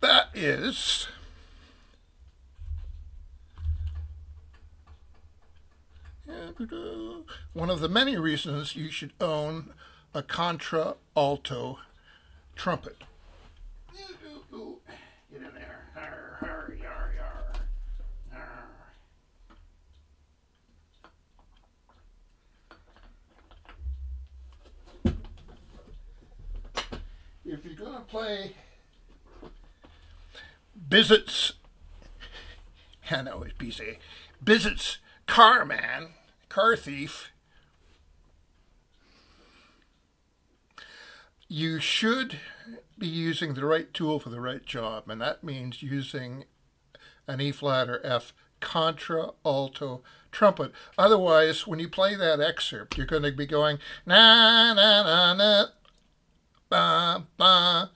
That is one of the many reasons you should own a contra-alto trumpet. Get in there. Arr, arr, yar, yar. Arr. If you're going to play Bizzet's, I know it's BC, Bizzet's car man, car thief, you should be using the right tool for the right job, and that means using an E flat or F contra-alto trumpet. Otherwise, when you play that excerpt, you're going to be going na na na na ba ba,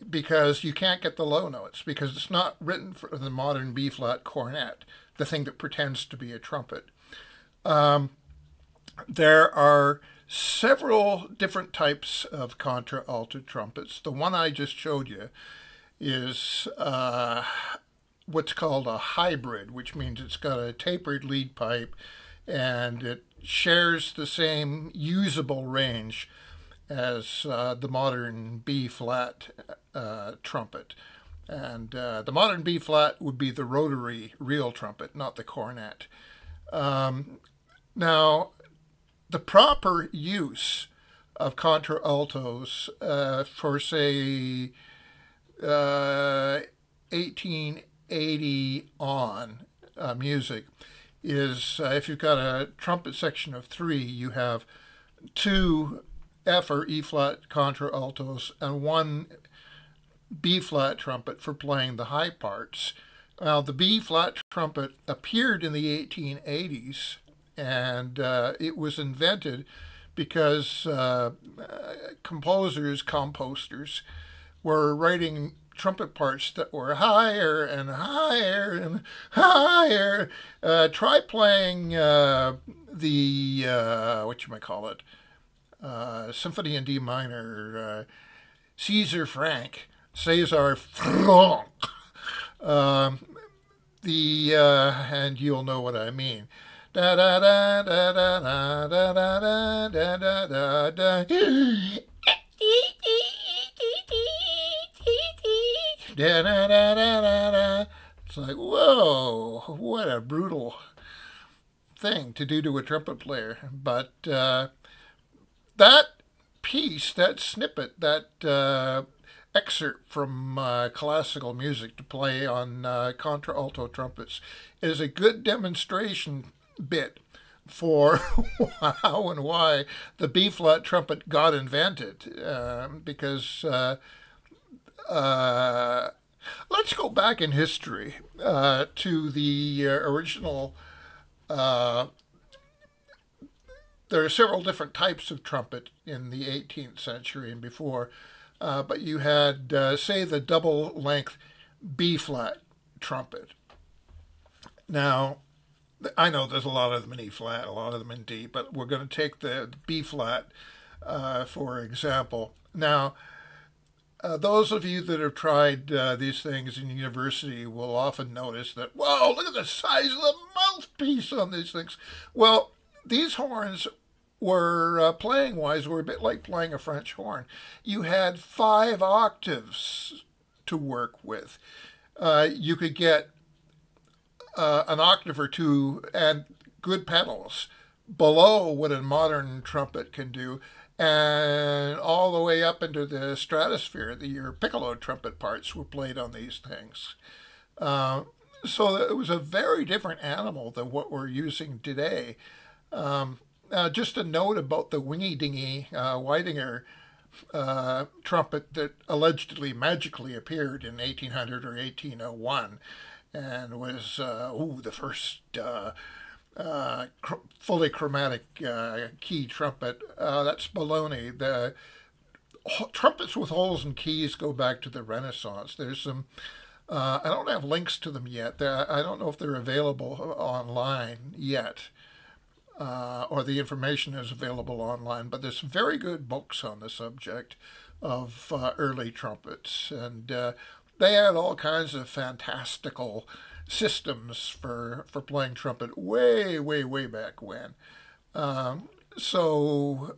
because you can't get the low notes, because it's not written for the modern B flat cornet, the thing that pretends to be a trumpet. There are several different types of contra-alto trumpets. The one I just showed you is what's called a hybrid, which means it's got a tapered lead pipe and it shares the same usable range as the modern B flat trumpet. And the modern B flat would be the rotary real trumpet, not the cornet. Now, the proper use of contra-altos for, say, 1880 on music is if you've got a trumpet section of 3, you have 2 F or E flat contra-altos and 1 B flat trumpet for playing the high parts. Now, the B flat trumpet appeared in the 1880s, and it was invented because composters were writing trumpet parts that were higher and higher and higher. Try playing the whatchamacallit, Symphony in D minor, César Franck, and you'll know what I mean. Da da da da da da da da da da da da. It's like, whoa, what a brutal thing to do to a trumpet player. But that piece, that snippet, that excerpt from classical music to play on contra-alto trumpets is a good demonstration bit for how and why the B flat trumpet got invented, because let's go back in history to the original. There are several different types of trumpet in the 18th century and before, but you had, say, the double length B flat trumpet. Now, I know there's a lot of them in E flat, a lot of them in D, but we're going to take the B flat for example. Now, those of you that have tried these things in university will often notice that, whoa, look at the size of the mouthpiece on these things. Well, these horns were, playing-wise, were a bit like playing a French horn. You had 5 octaves to work with. You could get an octave or 2 and good pedals below what a modern trumpet can do, and all the way up into the stratosphere. Your piccolo trumpet parts were played on these things. So it was a very different animal than what we're using today. Just a note about the wingy-dingy Weidinger trumpet that allegedly magically appeared in 1800 or 1801 and was the first fully chromatic key trumpet. That's baloney. The trumpets with holes and keys go back to the Renaissance. There's some, I don't have links to them yet. I don't know if they're available online yet. or the information is available online, but there's some very good books on the subject of early trumpets, and they had all kinds of fantastical systems for playing trumpet way, way, way back when. So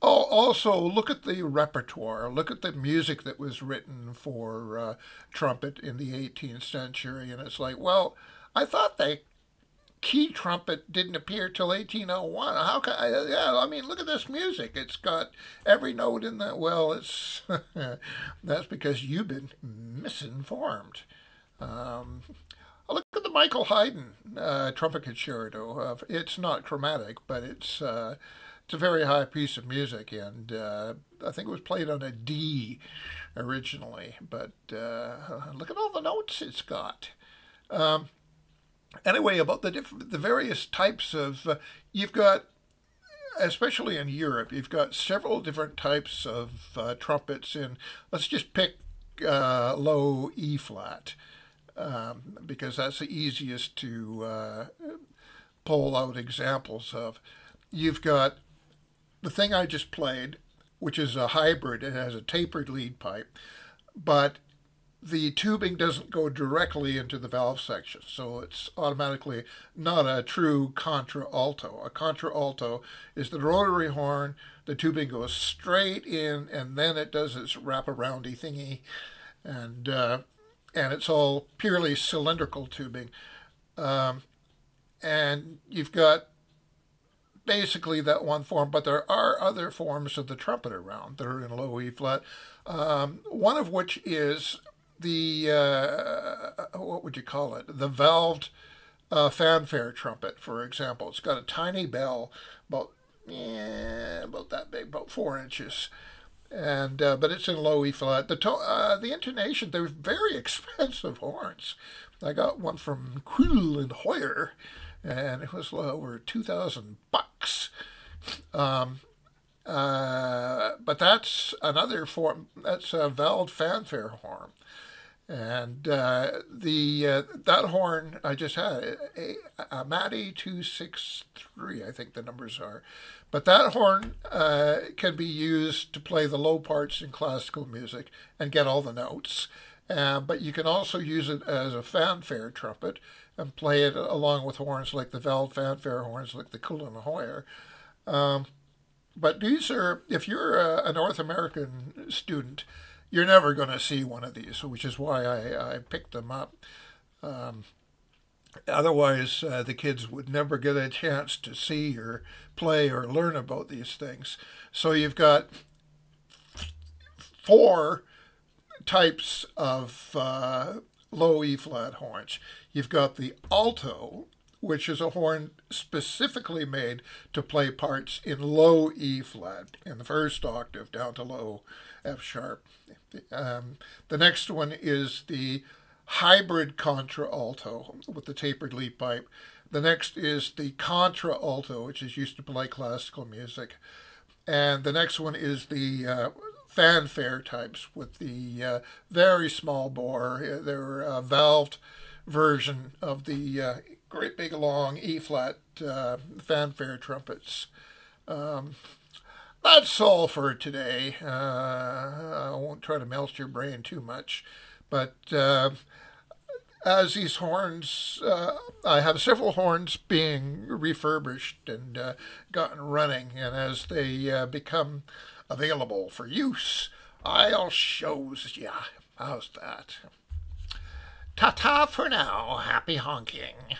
also, look at the repertoire. Look at the music that was written for trumpet in the 18th century, and it's like, well, I thought the key trumpet didn't appear till 1801. How can yeah, I mean, look at this music. It's got every note in that. Well, it's that's because you've been misinformed. Look at the Michael Haydn trumpet concerto. It's not chromatic, but it's a very high piece of music, and I think it was played on a D originally. But look at all the notes it's got. Anyway, about the various types of you've got, especially in Europe, you've got several different types of trumpets in. Let's just pick low E flat, because that's the easiest to pull out examples of. You've got the thing I just played, which is a hybrid. It has a tapered lead pipe, but the tubing doesn't go directly into the valve section, so it's automatically not a true contra-alto. A contra-alto is the rotary horn, the tubing goes straight in, and then it does its wraparoundy thingy, and it's all purely cylindrical tubing. And you've got basically that one form, but there are other forms of the trumpet around that are in low E flat, one of which is the, what would you call it? The valved fanfare trumpet, for example. It's got a tiny bell, about that big, about 4 inches. And but it's in low E flat. The intonation, they're very expensive horns. I got one from Quill and Hoyer, and it was over $2,000. But that's another form. That's a valved fanfare horn. And that horn I just had, a Matty 263, I think the numbers are. But that horn can be used to play the low parts in classical music and get all the notes. But you can also use it as a fanfare trumpet and play it along with horns like the valved fanfare horns like the Cullen Hoyer. But these are, if you're a North American student, you're never going to see one of these, which is why I picked them up. Otherwise, the kids would never get a chance to see or play or learn about these things. So you've got 4 types of low E flat horns. You've got the alto, which is a horn specifically made to play parts in low E flat, in the first octave down to low F sharp. The next one is the hybrid contra-alto with the tapered lead pipe. The next is the contra-alto, which is used to play classical music. And the next one is the fanfare types with the very small bore. They're a valved version of the great big long E flat fanfare trumpets. That's all for today. I won't try to melt your brain too much, but as these horns, I have several horns being refurbished and gotten running, and as they become available for use, I'll shows ya. How's that? Ta-ta for now. Happy honking.